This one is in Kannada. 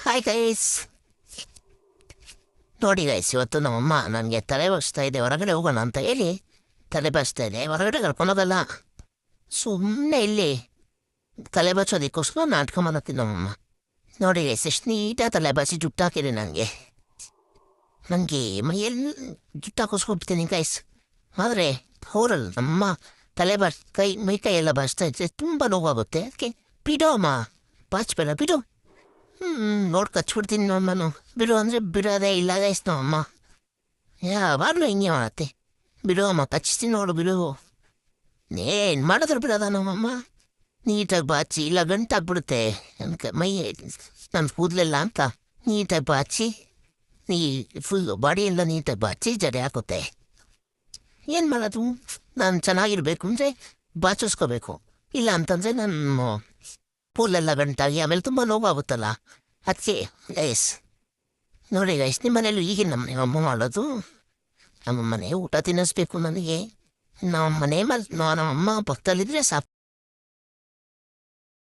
Hi guys. ನೋಡಿ ಗೈಸ್, ಇವತ್ತು ನಮ್ಮಮ್ಮ ನನಗೆ ತಲೆ ಬಸ್ತಾ ಇದೆ, ಹೊರಗಡೆ ಹೋಗೋಣ ಅಂತ ಹೇಳಿ ತಲೆ ಬಸ್ತಾ ಇದೆ. ಹೊರಗಡೆ ಕರ್ಕೊಳೋದಲ್ಲ, ಸುಮ್ಮನೆ ಇಲ್ಲಿ ತಲೆ ಬಚ್ಚೋದಕ್ಕೋಸ್ಕರ ನಾಟಕ ಮಾಡತ್ತೀನಿ ನಮ್ಮಮ್ಮ. ನೋಡಿ ಗೈಸ್, ಎಷ್ಟು ನೀಟಾಗಿ ತಲೆ ಬಸಿ ಜುಟ್ಟು ಹಾಕಿದೆ ನನಗೆ ಮೈಯಲ್ಲಿ ಜುಟ್ಟು ಹಾಕಿಸ್ಕೊಬಿಡ್ತೀನಿ ಗೈಸ್. ಆದರೆ ಅವರಲ್ಲ, ನಮ್ಮ ತಲೆ ಮೈ ಕೈ ಎಲ್ಲ ಬಸ್ತಾ ಇದ್ರೆ ತುಂಬ ನೋವಾಗುತ್ತೆ. ಅದಕ್ಕೆ ಬಿಡೋ ಅಮ್ಮ, ಬಾಚ್ಬೇಡ ಬಿಡು. ನೋಡಿ ಕಚ್ಬಿಡ್ತೀನಿ ನಮ್ಮನು. ಬಿಡು ಅಂದರೆ ಬಿಡೋದೇ ಇಲ್ಲ ಗೈಸ್ ನಮ್ಮಮ್ಮ. ಯಾವಾಗಲೂ ಹಿಂಗೆ ಮಾಡತ್ತೆ. ಬಿಡು ಅಮ್ಮ, ಕಚ್ತೀನಿ ನೋಡು, ಬಿಡು. ಏನು ಮಾಡಿದ್ರು ಬಿಡೋದ ನಮ್ಮಮ್ಮ. ನೀಟಾಗಿ ಬಾಚಿ, ಇಲ್ಲ ಗಂಟಾಗ್ಬಿಡುತ್ತೆ ನನ್ನ ಮೈ, ನನ್ನ ಕೂದಲೆಲ್ಲ ಅಂತ ನೀಟಾಗಿ ಬಾಚಿ, ಫುಲ್ಲು ಬಾಡಿಯೆಲ್ಲ ನೀಟಾಗಿ ಬಾಚಿ ಜಡೆ ಹಾಕುತ್ತೆ. ಏನು ಮಾಡೋದು, ನಾನು ಚೆನ್ನಾಗಿರ್ಬೇಕು ಅಂದರೆ ಬಾಚಿಸ್ಕೋಬೇಕು. ಇಲ್ಲ ಅಂತಂದರೆ ನಾನು ಕೂದಲೆಲ್ಲ ಗಂಟಾಗಿ ಆಮೇಲೆ ತುಂಬ ನೋವಾಗುತ್ತಲ್ಲ. ಅದಕ್ಕೆ ಗೈಸ್, ನೋಡಿ ಗೈಸ್, ನಿಮ್ಮ ಮನೇಲಿ ಈಗಿನ ನಮ್ಮ ಅಮ್ಮ ಮಾಡೋದು. ನಮ್ಮ ಮನೆ ಊಟ ತಿನ್ನಿಸ್ಬೇಕು ನನಗೆ. ನಮ್ಮ ಮನೆ ನಮ್ಮ ಅಮ್ಮ ಪಕ್ಕದಲ್ಲಿದ್ದರೆ ಸಾಕು.